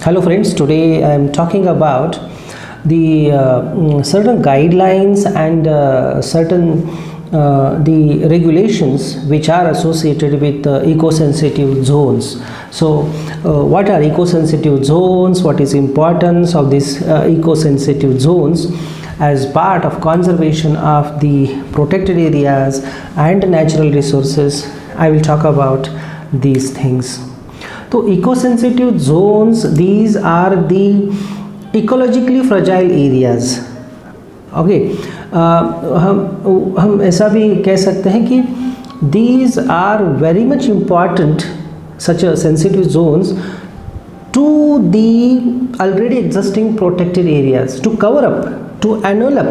Hello friends, today I am talking about the certain guidelines and certain the regulations which are associated with eco-sensitive zones. So what are eco-sensitive zones, what is importance of these eco-sensitive zones as part of conservation of the protected areas and natural resources. I will talk about these things. So eco-sensitive zones, these are the ecologically fragile areas. Okay हम ऐसा भी कह सकते हैं कि these are very much important, such a sensitive zones, to the already existing protected areas, to cover up, to annul up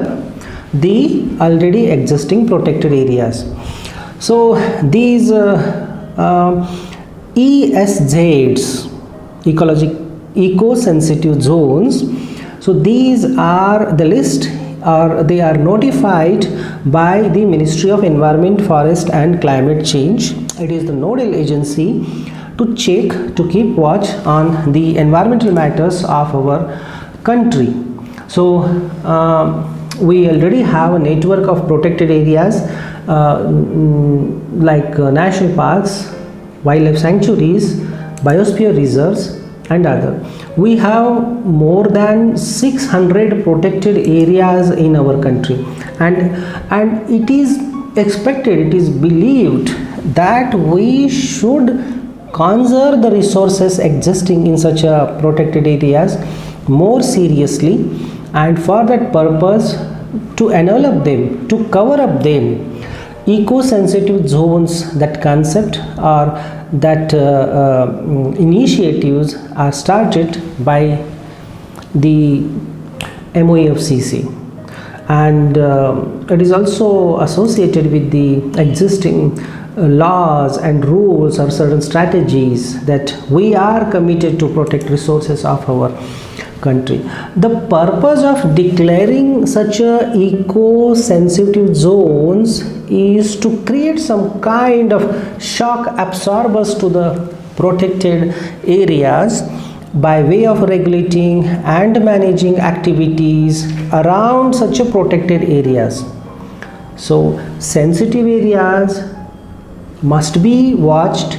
the already existing protected areas. So these ESZs, eco-sensitive zones, so these are the list, or they are notified by the Ministry of Environment, Forest and Climate Change. It is the nodal agency to check, to keep watch on the environmental matters of our country. So we already have a network of protected areas like national parks, wildlife sanctuaries, biosphere reserves and other. We have more than 600 protected areas in our country, and it is expected, it is believed that we should conserve the resources existing in such a protected areas more seriously, and for that purpose to envelop them, to cover up them. Eco-sensitive zones, that concept or that initiatives are started by the MOEFCC, and it is also associated with the existing laws and rules or certain strategies that we are committed to protect resources of our country. The purpose of declaring such a eco-sensitive zones is to create some kind of shock absorbers to the protected areas by way of regulating and managing activities around such a protected areas. So sensitive areas must be watched.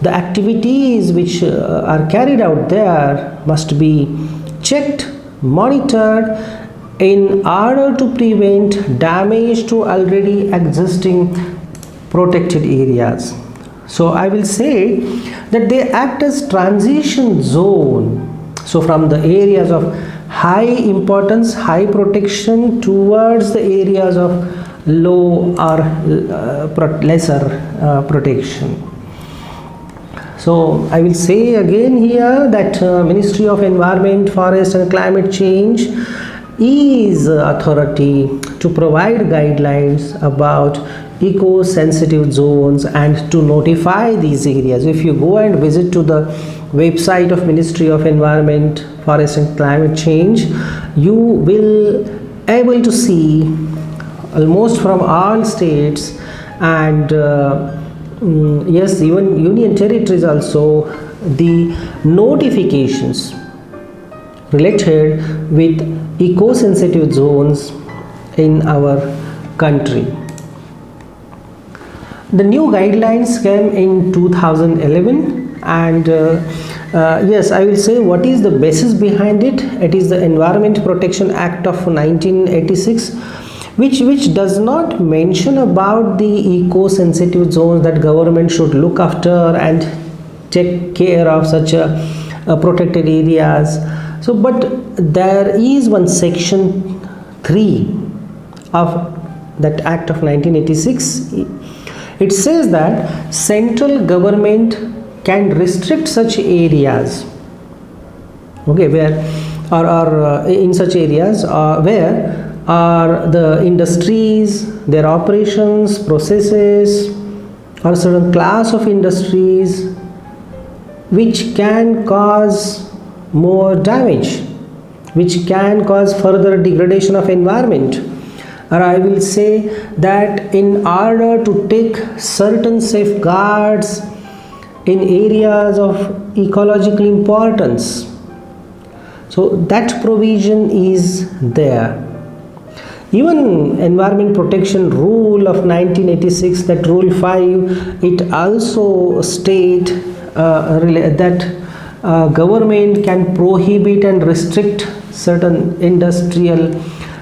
The activities which are carried out there must be checked, monitored in order to prevent damage to already existing protected areas. So I will say that they act as transition zone. So from the areas of high importance, high protection towards the areas of low or lesser protection. So I will say again here that Ministry of Environment, Forest and Climate Change is authority to provide guidelines about eco-sensitive zones and to notify these areas. If you go and visit to the website of Ministry of Environment, Forest and Climate Change, you will able to see almost from all states and yes, even union territories also, the notifications related with eco-sensitive zones in our country. The new guidelines came in 2011, and yes, I will say what is the basis behind it. It is the Environment Protection Act of 1986, which does not mention about the eco-sensitive zones that government should look after and take care of such a protected areas. So but there is one section 3 of that act of 1986. It says that central government can restrict such areas, okay, where or in such areas where are the industries, their operations, processes, or certain class of industries which can cause more damage, which can cause further degradation of environment. Or I will say that in order to take certain safeguards in areas of ecological importance, So that provision is there. Even Environment Protection Rule of 1986, that Rule 5, it also state that government can prohibit and restrict certain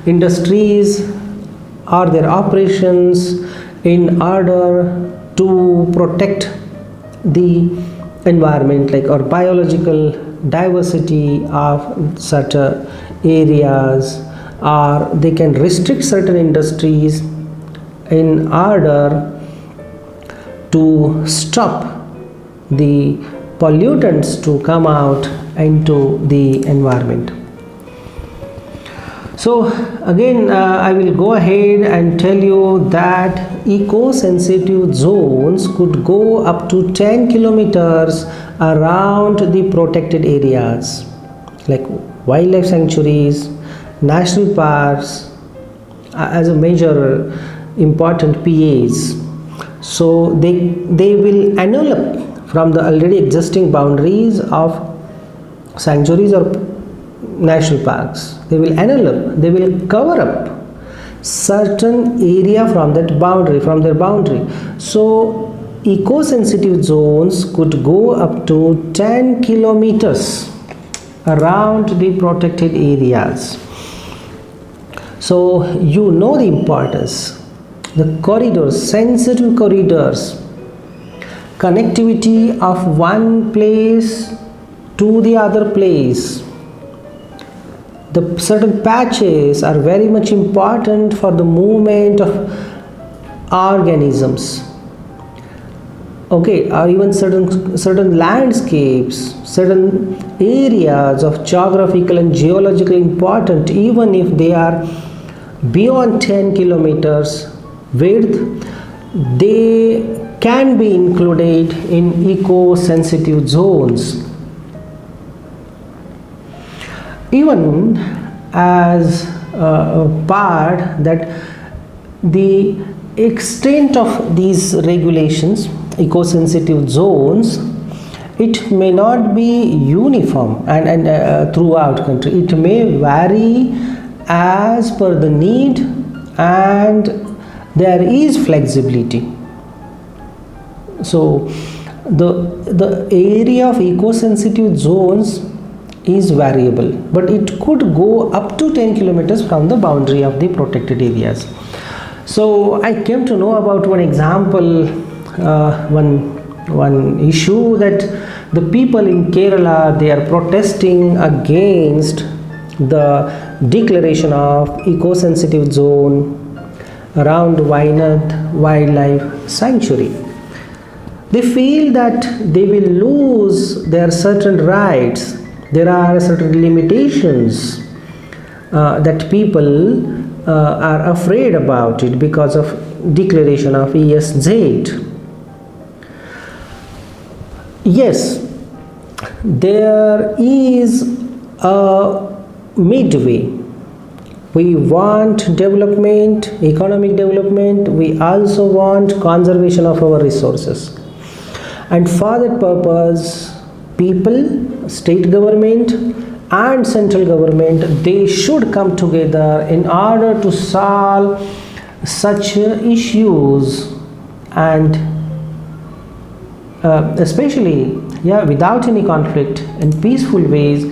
industries or their operations in order to protect the environment, like, or biological diversity of certain areas, or they can restrict certain industries in order to stop the pollutants to come out into the environment. So again, I will go ahead and tell you that eco-sensitive zones could go up to 10 kilometers around the protected areas, like wildlife sanctuaries, national parks, as a major important PAs. So they will annul up from the already existing boundaries of sanctuaries or national parks. They will annul up, they will cover up certain area from that boundary, from their boundary. So eco-sensitive zones could go up to 10 kilometers around the protected areas. So you know the importance, the corridors, sensitive corridors, connectivity of one place to the other place. The certain patches are very much important for the movement of organisms, okay, or even certain landscapes, certain areas of geographical and geological important, even if they are beyond 10 kilometers width, they can be included in eco-sensitive zones. Even as a part that the extent of these regulations, eco-sensitive zones, it may not be uniform and throughout country. It may vary as per the need, and there is flexibility. So the area of eco-sensitive zones is variable, but it could go up to 10 kilometers from the boundary of the protected areas. So I came to know about one example, one issue, that the people in Kerala, they are protesting against the declaration of eco-sensitive zone around Wayanad Wildlife Sanctuary. They feel that they will lose their certain rights. There are certain limitations that people are afraid about it because of declaration of ESZ. Yes, there is a midway. We want development, economic development, we also want conservation of our resources, and for that purpose, people, state government and central government, they should come together in order to solve such issues, and especially without any conflict, in peaceful ways,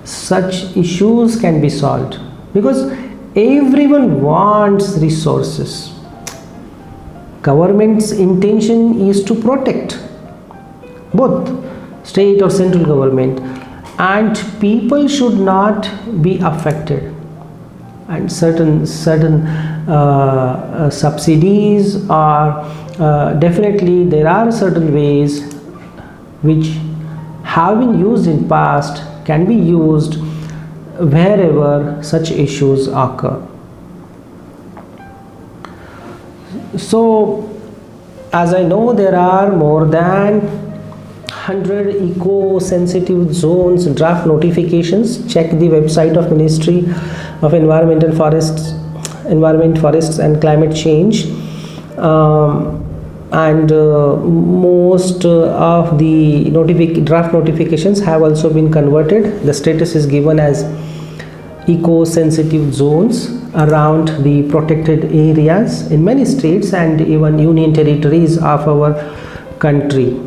such issues can be solved, because everyone wants resources. Government's intention is to protect both state or central government, and people should not be affected, and certain subsidies are definitely, there are certain ways which have been used in past can be used wherever such issues occur. So as I know, there are more than 100 eco-sensitive zones draft notifications. Check the website of Ministry of Environment, Forests and Climate Change. and most of the draft notifications have also been converted. The status is given as eco-sensitive zones around the protected areas in many states and even union territories of our country.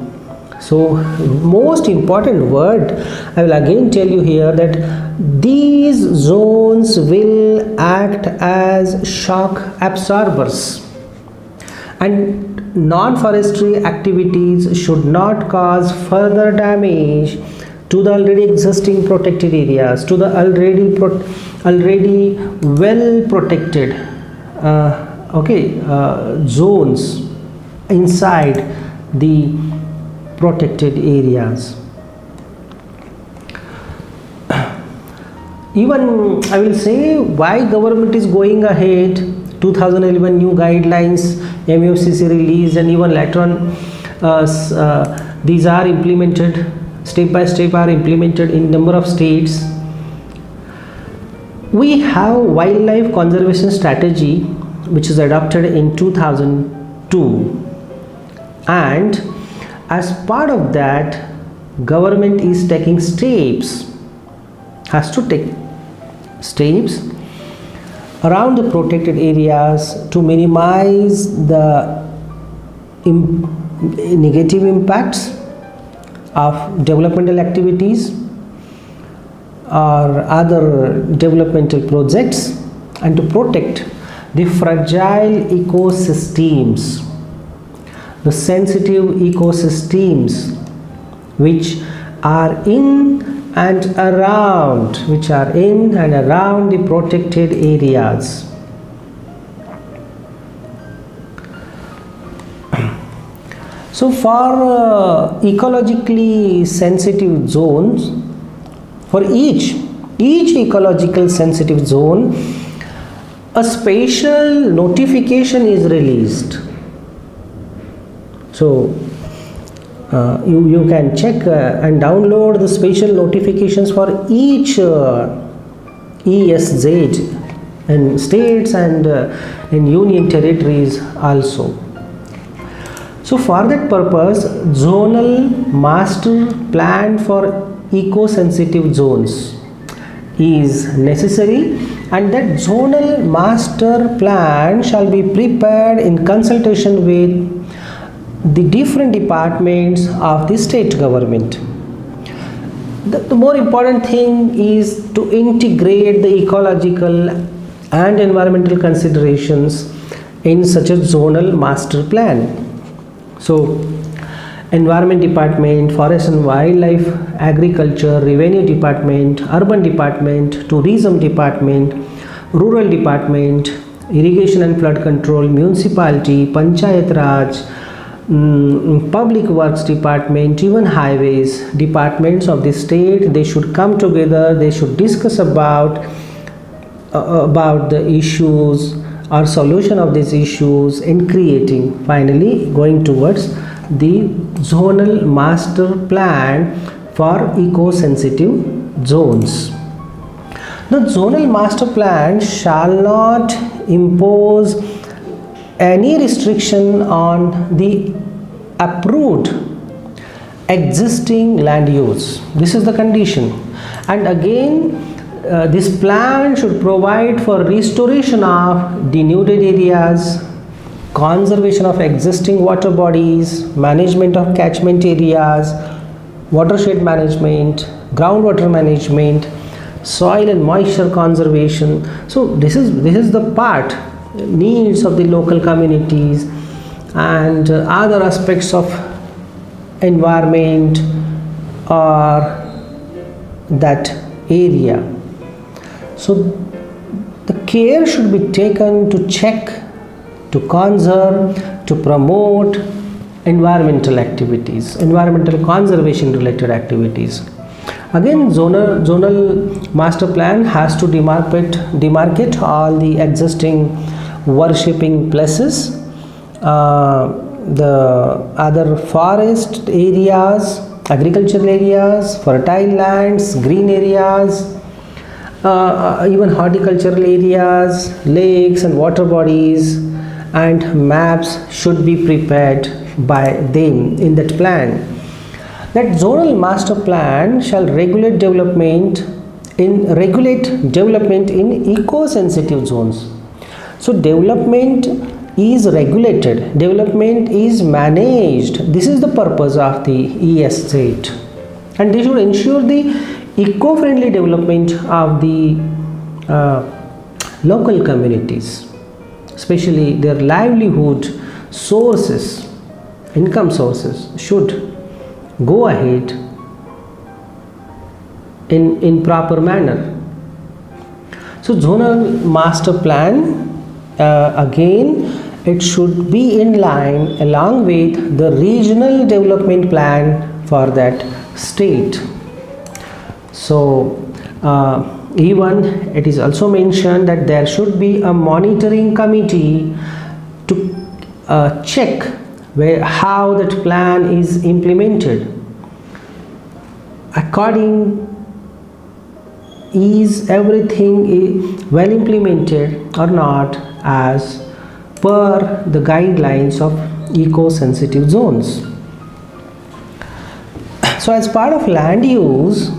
So most important word I will again tell you here, that these zones will act as shock absorbers, and non-forestry activities should not cause further damage to the already existing protected areas, to the already well protected zones inside the protected areas. Even I will say why government is going ahead. 2011 new guidelines MUFCC released, and even later on these are implemented step by step, are implemented in number of states. We have wildlife conservation strategy which is adopted in 2002, and as part of that, government is taking steps, has to take steps around the protected areas to minimize the negative impacts of developmental activities or other developmental projects, and to protect the fragile ecosystems, the sensitive ecosystems which are in and around the protected areas. So for ecologically sensitive zones, for each ecological sensitive zone, a special notification is released. So you can check and download the special notifications for each ESZ in states and in union territories also. So for that purpose, zonal master plan for eco-sensitive zones is necessary, and that zonal master plan shall be prepared in consultation with the different departments of the state government. The more important thing is to integrate the ecological and environmental considerations in such a zonal master plan. So Environment Department, Forest and Wildlife, Agriculture, Revenue Department, Urban Department, Tourism Department, Rural Department, Irrigation and Flood Control, Municipality, Panchayat Raj, Public Works Department, even highways departments of the state, they should come together, they should discuss about the issues or solution of these issues, in creating, finally going towards the zonal master plan for eco-sensitive zones. The zonal master plan shall not impose any restriction on the approved existing land use. This is the condition. And again, this plan should provide for restoration of denuded areas, conservation of existing water bodies, management of catchment areas, watershed management, groundwater management, soil and moisture conservation. So this is the part, needs of the local communities and other aspects of environment or that area. So the care should be taken to check, to conserve, to promote environmental activities, environmental conservation related activities. Again, zonal master plan has to demarcate all the existing worshipping places, the other forest areas, agricultural areas, fertile lands, green areas, even horticultural areas, lakes and water bodies, and maps should be prepared by them in that plan. That zonal master plan shall regulate development in eco-sensitive zones. So development is regulated, development is managed. This is the purpose of the ESZ, and they should ensure the eco-friendly development of the local communities, especially their livelihood sources, income sources should go ahead in proper manner. So zonal master plan, again, it should be in line along with the regional development plan for that state. So even it is also mentioned that there should be a monitoring committee to check how that plan is implemented. According, is everything well implemented or not as per the guidelines of eco-sensitive zones. So as part of land use,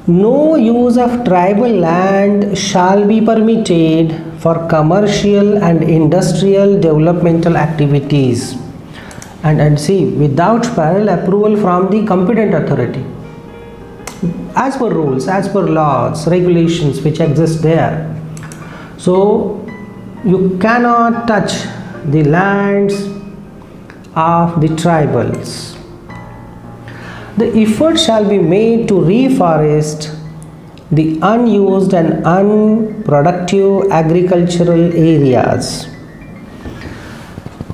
no use of tribal land shall be permitted for commercial and industrial developmental activities, and see, without parallel approval from the competent authority, as per rules, as per laws, regulations which exist there. So you cannot touch the lands of the tribals. The effort shall be made to reforest the unused and unproductive agricultural areas.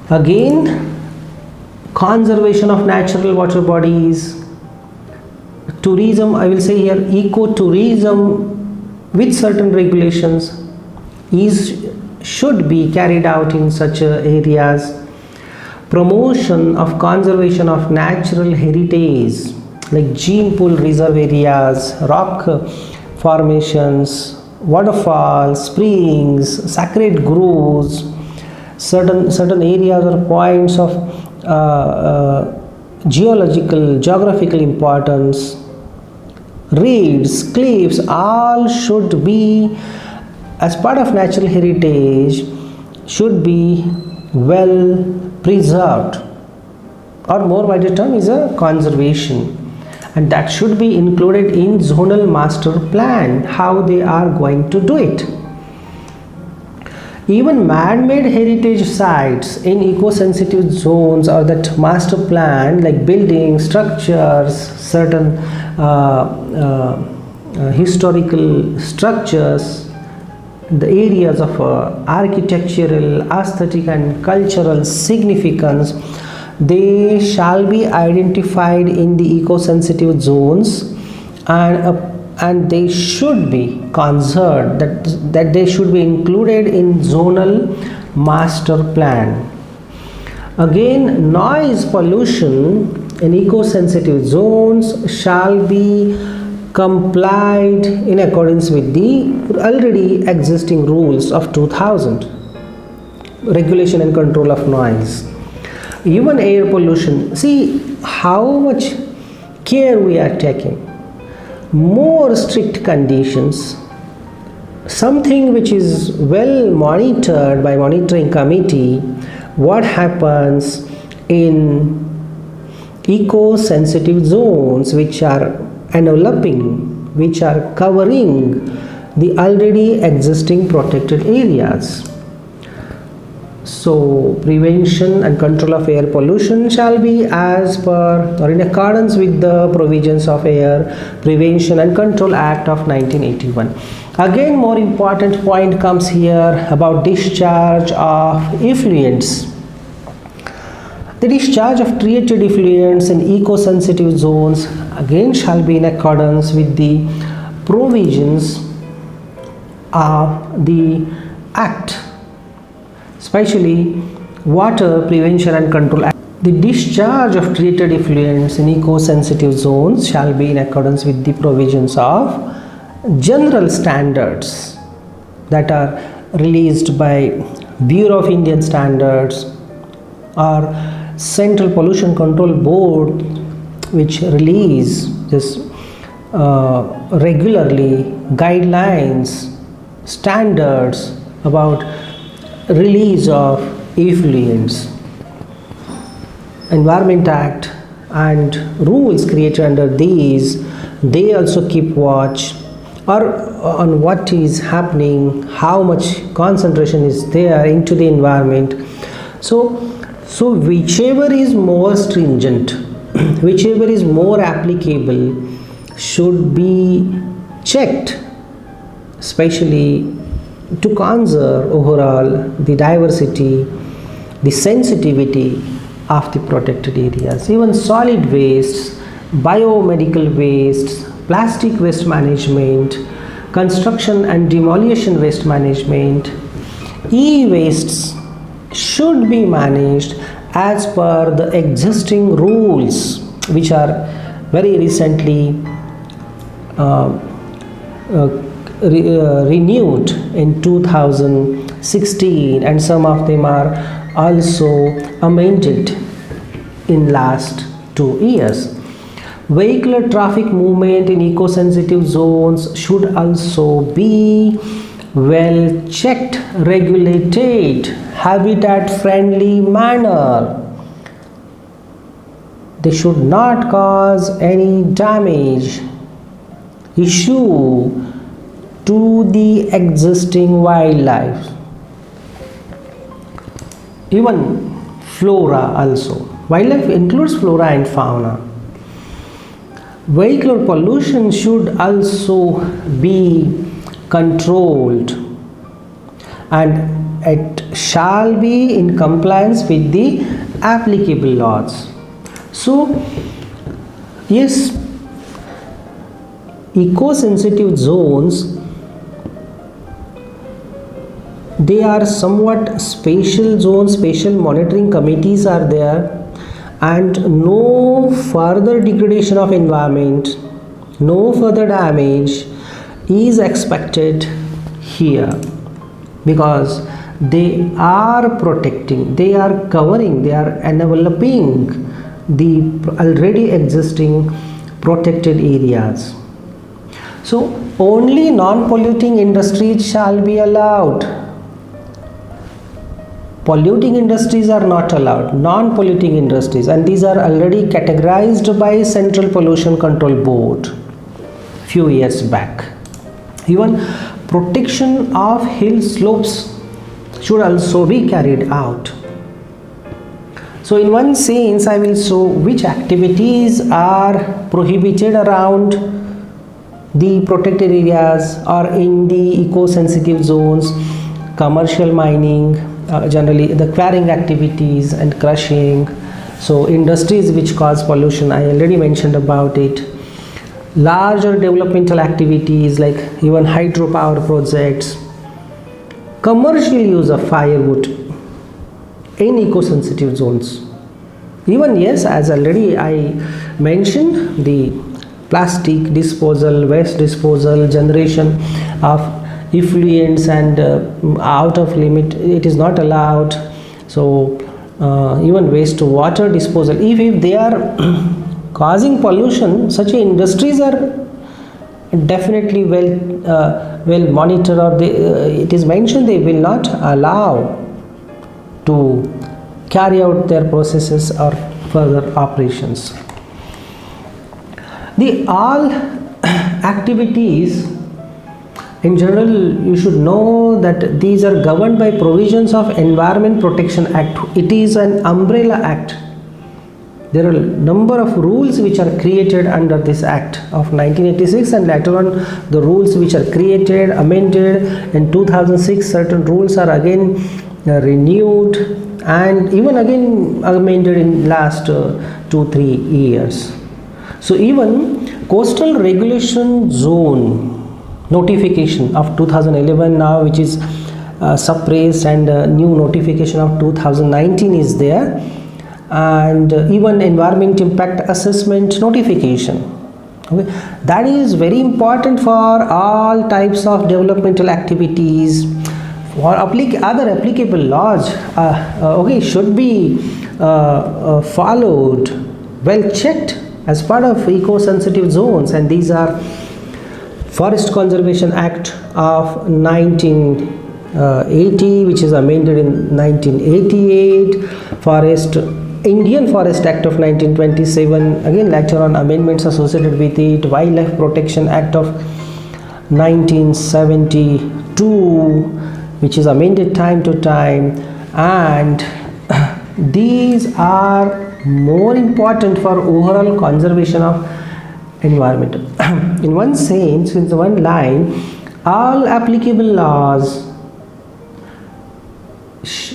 Again, conservation of natural water bodies, tourism, I will say here eco-tourism with certain regulations should be carried out in such areas. Promotion of conservation of natural heritage like gene pool reserve areas, rock formations, waterfalls, springs, sacred groves, certain areas or points of geographical importance, reeds, cliffs, all should be, as part of natural heritage, should be well preserved, or more wider term is a conservation, and that should be included in zonal master plan, how they are going to do it. Even man-made heritage sites in eco-sensitive zones or that master plan, like buildings, structures, certain historical structures, the areas of architectural, aesthetic and cultural significance, they shall be identified in the eco-sensitive zones, and they should be conserved, that they should be included in zonal master plan. Again, noise pollution in eco-sensitive zones shall be complied in accordance with the already existing rules of 2000, regulation and control of noise. Even air pollution, see how much care we are taking. More strict conditions, something which is well monitored by monitoring committee, what happens in eco-sensitive zones which are enveloping, which are covering the already existing protected areas. So prevention and control of air pollution shall be as per or in accordance with the provisions of Air Prevention and Control Act of 1981. Again, more important point comes here about discharge of effluents. The discharge of treated effluents in eco-sensitive zones again shall be in accordance with the provisions of the Act, especially Water Prevention and Control Act. The discharge of treated effluents in eco-sensitive zones shall be in accordance with the provisions of general standards that are released by Bureau of Indian Standards or Central Pollution Control Board, which release this regularly guidelines, standards about release of effluents. Environment Act and rules created under these, they also keep watch or on what is happening, how much concentration is there into the environment. So whichever is more stringent, whichever is more applicable should be checked, especially to conserve overall the diversity, the sensitivity of the protected areas. Even solid wastes, biomedical wastes, plastic waste management, construction and demolition waste management, e-wastes should be managed as per the existing rules, which are very recently renewed in 2016, and some of them are also amended in last 2 years. Vehicular traffic movement in eco-sensitive zones should also be well checked, regulated, habitat friendly manner. They should not cause any damage issue to the existing wildlife. Even flora also. Wildlife includes flora and fauna. Vehicular pollution should also be controlled, and it shall be in compliance with the applicable laws. So yes, eco-sensitive zones, they are somewhat special zones, special monitoring committees are there, and no further degradation of environment, no further damage is expected here, because they are protecting, they are covering, they are enveloping the already existing protected areas. So only non-polluting industries shall be allowed. Polluting industries are not allowed, non-polluting industries, and these are already categorized by Central Pollution Control Board few years back. Even protection of hill slopes should also be carried out. So in one sense, I will show which activities are prohibited around the protected areas or in the eco-sensitive zones. Commercial mining, generally the quarrying activities and crushing. So industries which cause pollution, I already mentioned about it. Larger developmental activities like even hydropower projects, commercial use of firewood in eco-sensitive zones. Even yes, as already I mentioned, the plastic disposal, waste disposal, generation of effluents and out of limit, it is not allowed. So even wastewater disposal, if they are causing pollution, such industries are definitely well monitored, or it is mentioned they will not allow to carry out their processes or further operations. The all activities in general, you should know that these are governed by provisions of Environment Protection Act. It is an umbrella act. There are a number of rules which are created under this act of 1986, and later on the rules which are created, amended in 2006, certain rules are again renewed and even again amended in last 2-3 years. So even Coastal Regulation Zone notification of 2011 now, which is suppressed, and new notification of 2019 is there, and even Environment Impact Assessment notification. Okay, that is very important for all types of developmental activities, for other applicable laws okay, should be followed, well checked as part of eco-sensitive zones, and these are Forest Conservation Act of 1980, which is amended in 1988, Indian Forest Act of 1927, again later on amendments associated with it, Wildlife Protection Act of 1972, which is amended time to time, and these are more important for overall conservation of environment. In one sense, in one line, all applicable laws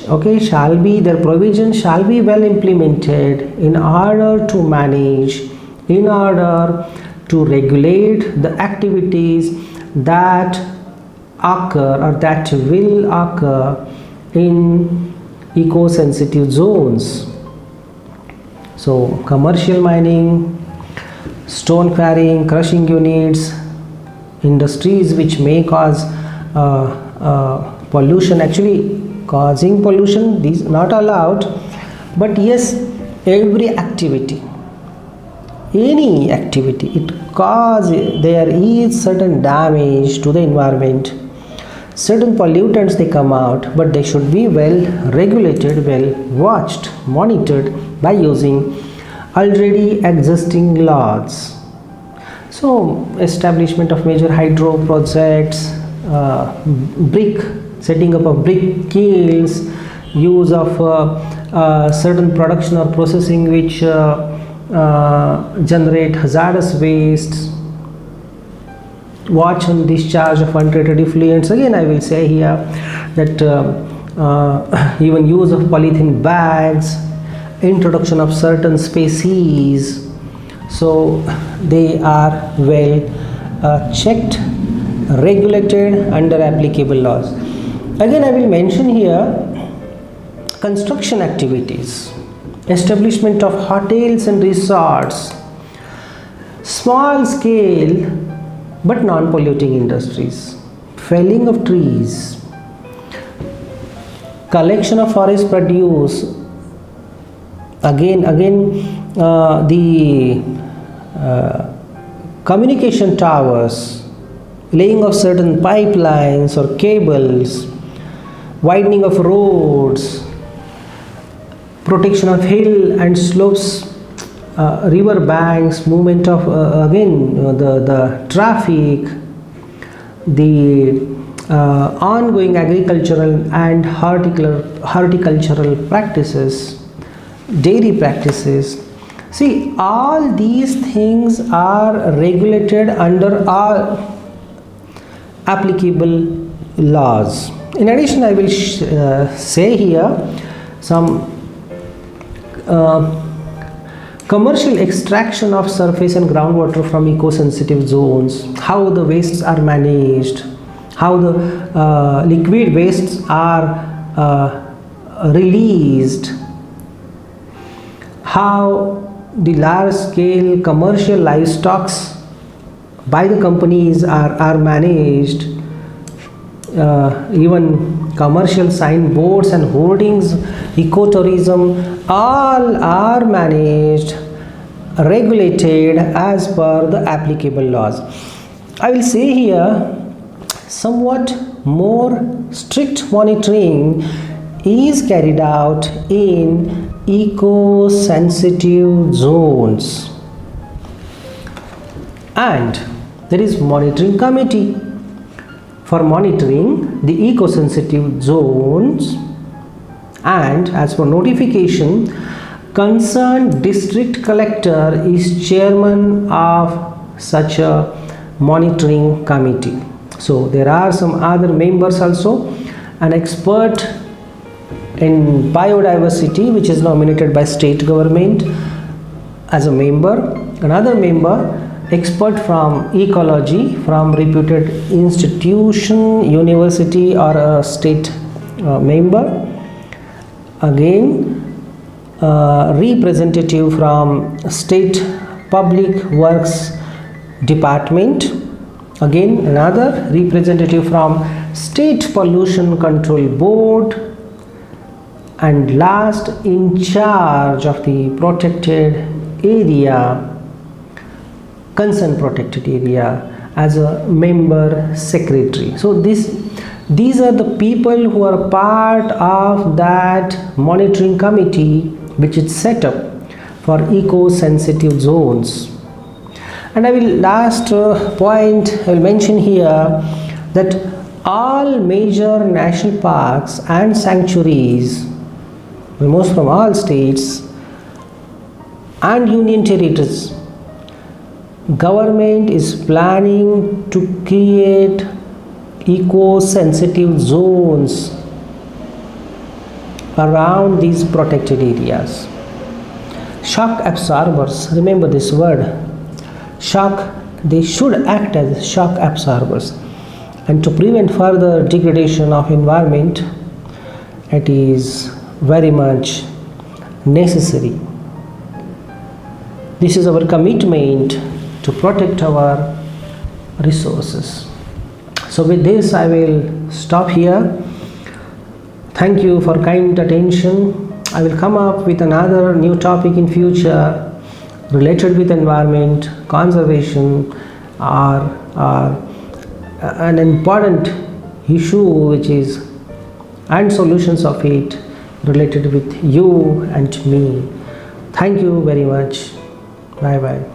their provisions shall be well implemented in order to manage, in order to regulate the activities that occur or that will occur in eco-sensitive zones. So commercial mining, stone quarrying, crushing units, industries which may cause pollution, actually causing pollution, these not allowed, but yes, every activity, any activity, there is certain damage to the environment, certain pollutants they come out, but they should be well regulated, well watched, monitored by using already existing laws. So establishment of major hydro projects, setting up of brick kilns, use of certain production or processing which generate hazardous wastes, watch on discharge of untreated effluents. Again, I will say here that even use of polythene bags, introduction of certain species, so they are well checked, regulated under applicable laws. Again, I will mention here construction activities, establishment of hotels and resorts, small scale but non-polluting industries, felling of trees, collection of forest produce, again the communication towers, laying of certain pipelines or cables, widening of roads, protection of hill and slopes, river banks, movement of the traffic, the ongoing agricultural and horticultural practices, dairy practices. See, all these things are regulated under all applicable laws. In addition, I will say here some commercial extraction of surface and groundwater from eco-sensitive zones, how the wastes are managed, how the liquid wastes are released, how the large-scale commercial livestock by the companies are managed, even commercial signboards and hoardings, ecotourism, all are managed, regulated as per the applicable laws. I will say here somewhat more strict monitoring is carried out in eco-sensitive zones, and there is monitoring committee for monitoring the eco-sensitive zones, and as for notification, concerned district collector is chairman of such a monitoring committee. So there are some other members also, an expert in biodiversity which is nominated by state government as a member, another member expert from ecology from reputed institution, university or a state member, again representative from state public works department, again another representative from State Pollution Control Board, and last, in charge of the protected area, concerned protected area, as a member secretary. So these are the people who are part of that monitoring committee which is set up for eco-sensitive zones. And I will last point I will mention here that all major national parks and sanctuaries, almost from all states and union territories, government is planning to create eco-sensitive zones around these protected areas. Shock absorbers, remember this word, shock, they should act as shock absorbers, and to prevent further degradation of environment, it is very much necessary. This is our commitment to protect our resources. So with this I will stop here. Thank you for kind attention. I will come up with another new topic in future related with environment, conservation, or an important issue which is and solutions of it related with you and me. Thank you very much. Bye bye.